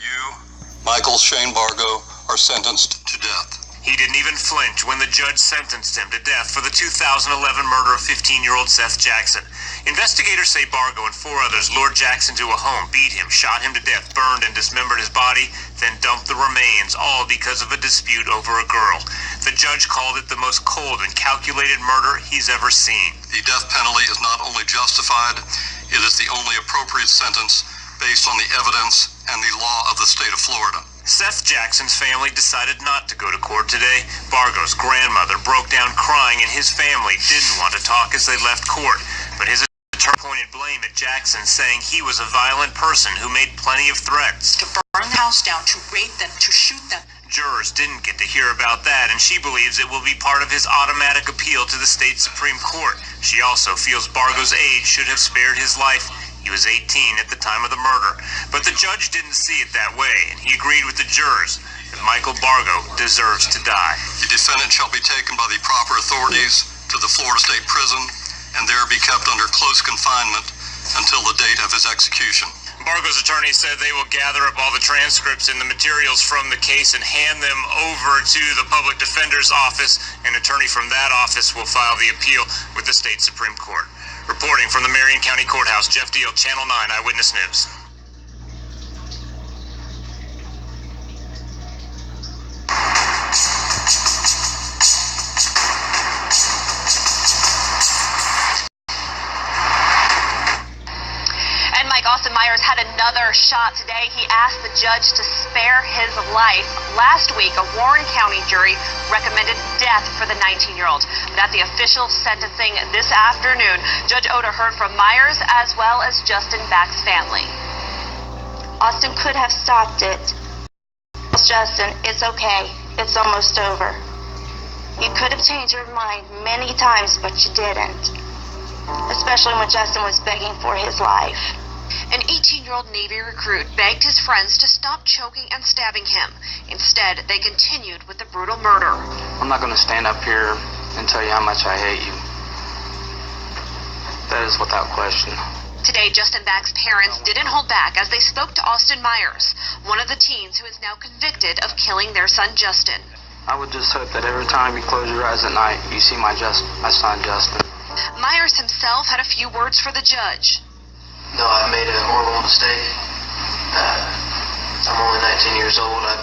You, Michael Shane Bargo, are sentenced to death. He didn't even flinch when the judge sentenced him to death for the 2011 murder of 15-year-old Seth Jackson. Investigators say Bargo and 4 others lured Jackson to a home, beat him, shot him to death, burned and dismembered his body, then dumped the remains, all because of a dispute over a girl. The judge called it the most cold and calculated murder he's ever seen. The death penalty is not only justified, it is the only appropriate sentence based on the evidence and the law of the state of Florida. Seth Jackson's family decided not to go to court today. Bargo's grandmother broke down crying, and his family didn't want to talk as they left court. But his attorney pointed blame at Jackson, saying he was a violent person who made plenty of threats. To burn the house down, to rape them, to shoot them. Jurors didn't get to hear about that, and she believes it will be part of his automatic appeal to the state Supreme Court. She also feels Bargo's age should have spared his life. He was 18 at the time of the murder. But the judge didn't see it that way, and he agreed with the jurors that Michael Bargo deserves to die. The defendant shall be taken by the proper authorities to the Florida State Prison and there be kept under close confinement until the date of his execution. Bargo's attorney said they will gather up all the transcripts and the materials from the case and hand them over to the public defender's office. An attorney from that office will file the appeal with the state Supreme Court. Reporting from the Marion County Courthouse, Jeff Deal, Channel 9 Eyewitness News. Austin Myers had another shot today. He asked the judge to spare his life. Last week, a Warren County jury recommended death for the 19-year-old. But at the official sentencing this afternoon, Judge Oda heard from Myers as well as Justin Back's family. Austin could have stopped it. Justin, it's okay. It's almost over. You could have changed your mind many times, but you didn't. Especially when Justin was begging for his life. An 18-year-old Navy recruit begged his friends to stop choking and stabbing him. Instead, they continued with the brutal murder. I'm not going to stand up here and tell you how much I hate you. That is without question. Today, Justin Back's parents didn't hold back as they spoke to Austin Myers, one of the teens who is now convicted of killing their son Justin. I would just hope that every time you close your eyes at night, you see my son Justin. Myers himself had a few words for the judge. No, I made a horrible mistake. I'm only 19 years old. I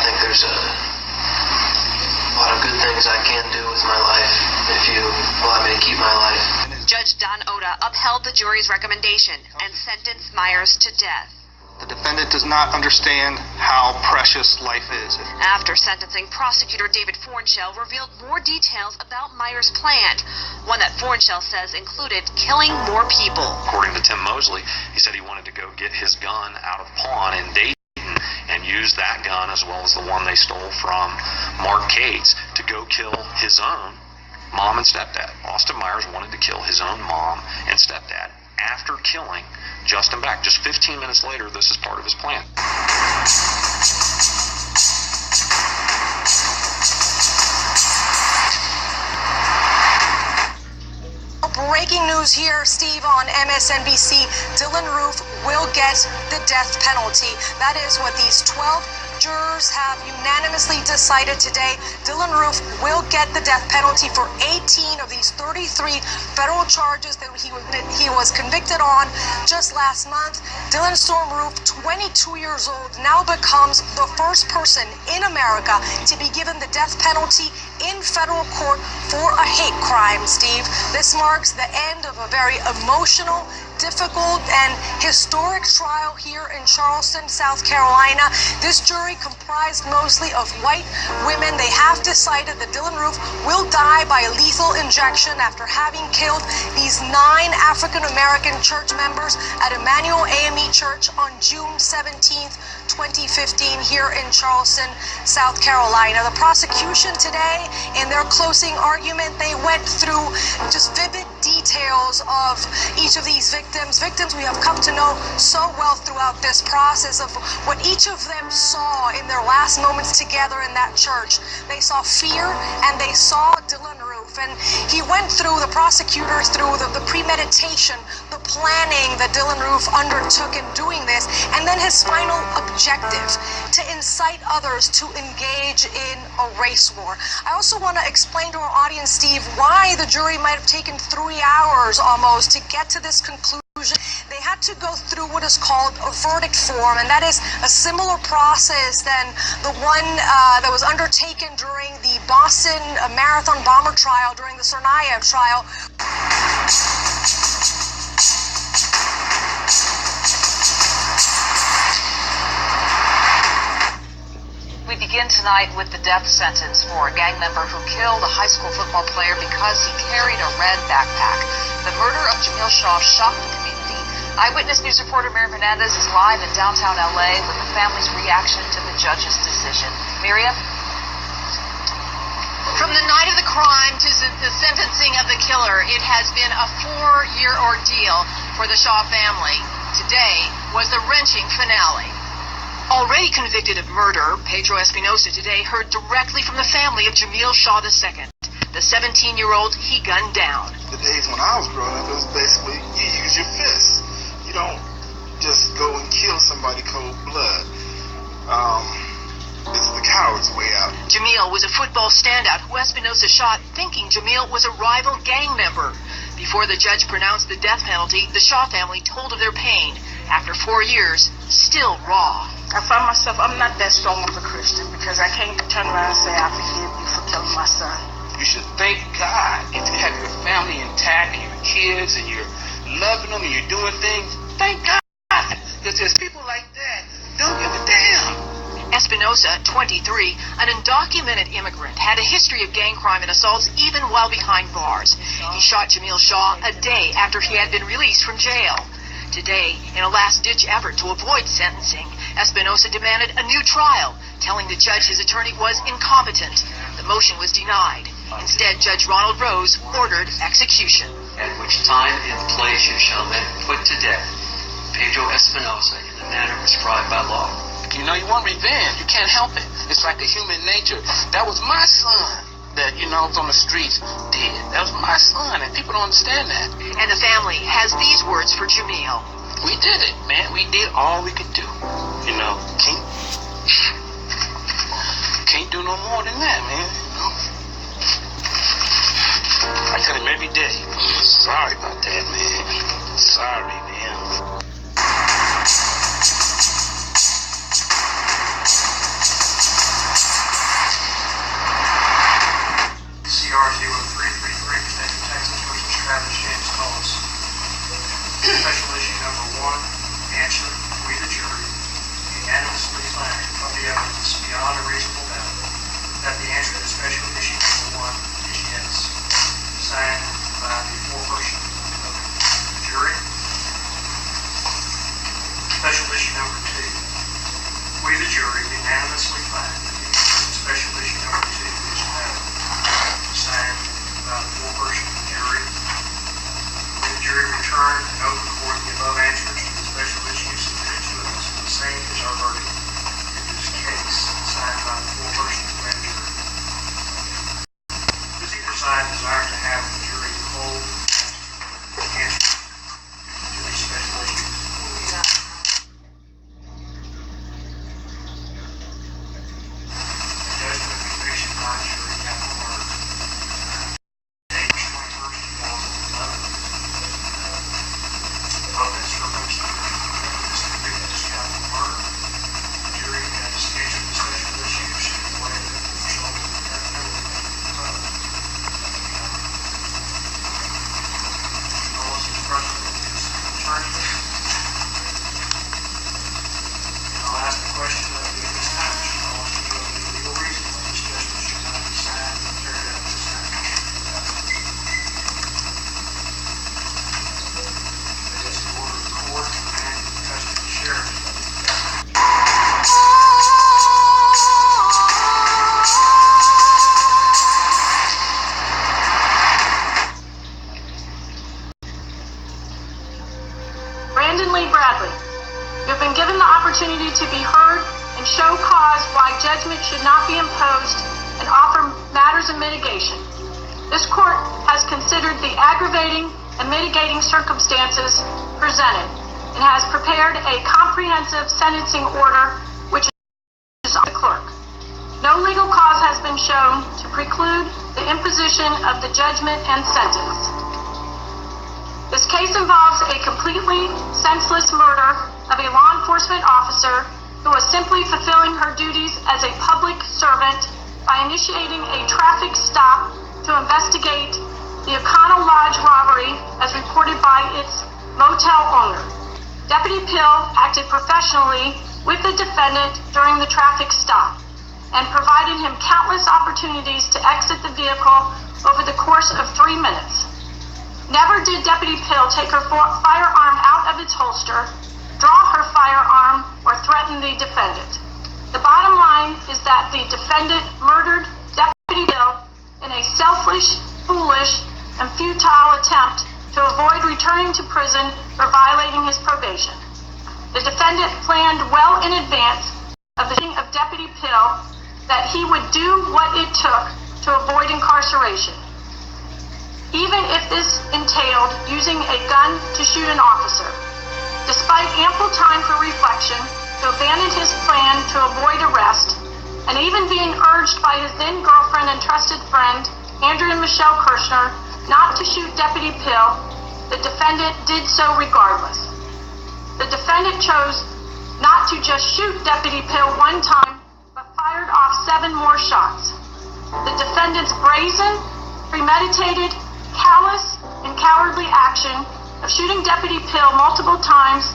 think there's a lot of good things I can do with my life if you allow me to keep my life. Judge Don Oda upheld the jury's recommendation and sentenced Myers to death. The defendant does not understand how precious life is. After sentencing, prosecutor David Fornshell revealed more details about Myers' plan, one that Fornshell says included killing more people. According to Tim Mosley, he said he wanted to go get his gun out of pawn in Dayton and use that gun as well as the one they stole from Mark Cates to go kill his own mom and stepdad. Austin Myers wanted to kill his own mom and stepdad after killing Justin Back. Just 15 minutes later, this is part of his plan. Breaking news here, Steve, on MSNBC. Dylann Roof will get the death penalty. That is what these 12 jurors have unanimously decided today. Dylann Roof will get the death penalty for 18 of these 33 federal charges that he was convicted on just last month. Dylann Storm Roof, 22 years old, now becomes the first person in America to be given the death penalty in federal court for a hate crime, Steve. This marks the end of a very emotional, difficult, and historic trial here in Charleston, South Carolina. This jury comprised mostly of white women. They have decided that Dylann Roof will die by lethal injection after having killed these 9 African-American church members at Emmanuel AME Church on June 17th, 2015 here in Charleston, South Carolina. The prosecution today, in their closing argument, they went through just vivid details of each of these victims we have come to know so well throughout this process of what each of them saw in their last moments together in that church. They saw fear and they saw Dylann Roof, and he went through, the prosecutor, through the premeditation, the planning that Dylann Roof undertook in doing this, and then his final objective, to incite others to engage in a race war. I also want to explain to our audience, Steve, why the jury might have taken 3 hours almost to get to this conclusion. They had to go through what is called a verdict form, and that is a similar process than the one that was undertaken during the Boston Marathon bomber trial, during the Tsarnaev trial. We begin tonight with the death sentence for a gang member who killed a high school football player because he carried a red backpack. The murder of Jamil Shaw shocked the community. Eyewitness News reporter Miriam Hernandez is live in downtown LA with the family's reaction to the judge's decision. Miriam? From the night of the crime to the sentencing of the killer, it has been a 4-year ordeal for the Shaw family. Today was the wrenching finale. Already convicted of murder, Pedro Espinosa today heard directly from the family of Jamil Shaw II, the 17-year-old he gunned down. The days when I was growing up, it was basically you use your fists. You don't just go and kill somebody cold blood. It's the coward's way out. Jamil was a football standout who Espinosa shot thinking Jamil was a rival gang member. Before the judge pronounced the death penalty, the Shaw family told of their pain. After 4 years, still raw. I find myself, I'm not that strong of a Christian because I can't turn around and say, I forgive you for killing my son. You should thank God if you have your family intact and your kids and you're loving them and you're doing things. Thank God. Because there's people like that don't give a damn. Espinosa, 23, an undocumented immigrant, had a history of gang crime and assaults even while behind bars. He shot Jamil Shaw a day after he had been released from jail. Today, in a last-ditch effort to avoid sentencing, Espinosa demanded a new trial, telling the judge his attorney was incompetent. The motion was denied. Instead, Judge Ronald Rose ordered execution. At which time and place you shall then put to death Pedro Espinosa in the manner prescribed by law. You know, you want revenge. You can't help it. It's like a human nature. That was my son that, was on the streets dead. That was my son, and people don't understand that. And the family has these words for Jamil. We did it, man. We did all we could do. Can't do no more than that, man. I tell him every day, sorry about that, man. Sorry, man. CR 0333 State of Texas versus Travis James Hollis. Special issue number 1, answer, we the jury, unanimously find from the evidence beyond a reasonable doubt that the answer to special issue number 1 is yes. Signed by the foreperson of the jury. Special issue number 2, we the jury unanimously find that the answer to special issue number 2 is no. Signed by the foreperson of the jury. When the jury returned and open court the above answers to the special issues submitted to us, the same is our verdict in this case, signed by the foreperson of the grand jury. Does either side desire to have the jury hold the answer to these special issues? Judgment of conviction by jury, capital murder. April 21st, 2011. Offense for which the defendant is convicted as capital murder. The jury has answered the special issues in a way that will result in the death penalty being imposed. Hollis is present with his attorney. And I'll ask the question of you at this time, Mr. Hollis, do you have any legal reason why this judgment should not be signed and carried out this time? It is the order of the court to remand in custody of the sheriff. Brandon Lee Bradley, you have been given the opportunity to be heard and show cause why judgment should not be imposed and offer matters of mitigation. This court has considered the aggravating and mitigating circumstances presented and has prepared a comprehensive sentencing order, which is on the clerk. No legal cause has been shown to preclude the imposition of the judgment and sentence. This case involves a completely senseless murder of a law enforcement officer who was simply fulfilling her duties as a public servant by initiating a traffic stop to investigate the O'Connell Lodge robbery as reported by its motel owner. Deputy Pill acted professionally with the defendant during the traffic stop and provided him countless opportunities to exit the vehicle over the course of 3 minutes. Never did Deputy Pill take her firearm out of its holster, draw her firearm, or threaten the defendant. The bottom line is that the defendant murdered Deputy Pill in a selfish, foolish, and futile attempt to avoid returning to prison for violating his probation. The defendant planned well in advance of the shooting of Deputy Pill that he would do what it took to avoid incarceration, even if this entailed using a gun to shoot an officer. Despite ample time for reflection to abandon his plan to avoid arrest, and even being urged by his then girlfriend and trusted friend, Andrea Michelle Kirshner, not to shoot Deputy Pill, the defendant did so regardless. The defendant chose not to just shoot Deputy Pill one time, but fired off 7 more shots. The defendant's brazen, premeditated, callous, and cowardly action of shooting Deputy Pill multiple times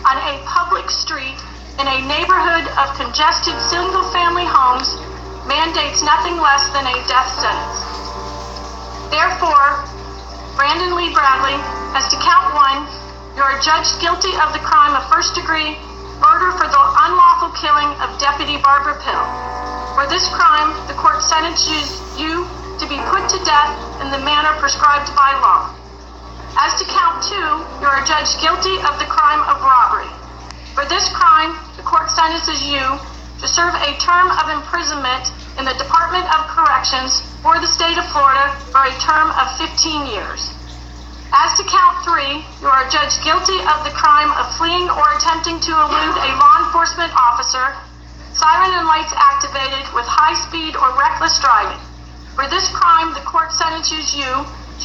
on a public street in a neighborhood of congested single-family homes mandates nothing less than a death sentence. Therefore, Brandon Lee Bradley, as to count 1, you are judged guilty of the crime of first-degree murder for the unlawful killing of Deputy Barbara Pill. For this crime, the court sentences you to be put to death in the manner prescribed by law. As to count 2, you are judged guilty of the crime of robbery. For this crime, the court sentences you to serve a term of imprisonment in the Department of Corrections for the state of Florida for a term of 15 years. As to count 3, you are judged guilty of the crime of fleeing or attempting to elude a law enforcement officer, siren and lights activated with high speed or reckless driving. For this crime, the court sentences you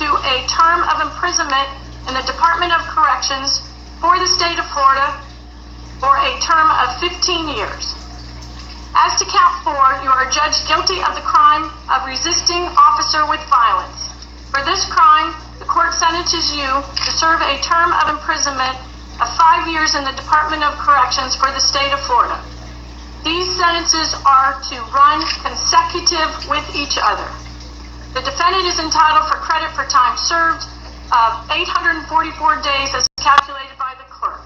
to a term of imprisonment in the Department of Corrections for the state of Florida for a term of 15 years. As to count 4, you are judged guilty of the crime of resisting officer with violence. For this crime, the court sentences you to serve a term of imprisonment of 5 years in the Department of Corrections for the state of Florida. These sentences are to run consecutive with each other. The defendant is entitled for credit for time served of 844 days as calculated by the clerk.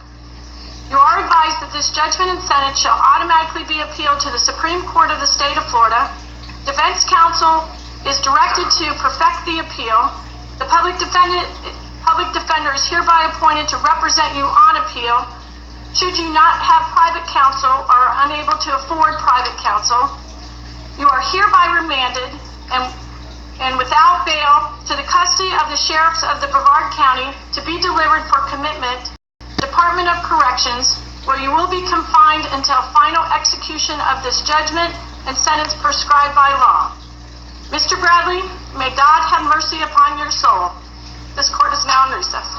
You are advised that this judgment and sentence shall automatically be appealed to the Supreme Court of the state of Florida. Defense counsel is directed to perfect the appeal. The public defender is hereby appointed to represent you on appeal. Should you not have private counsel or are unable to afford private counsel, you are hereby remanded and without bail to the custody of the sheriffs of the Brevard County to be delivered for commitment Department of Corrections, where you will be confined until final execution of this judgment and sentence prescribed by law. Mr. Bradley, may God have mercy upon your soul. This court is now in recess.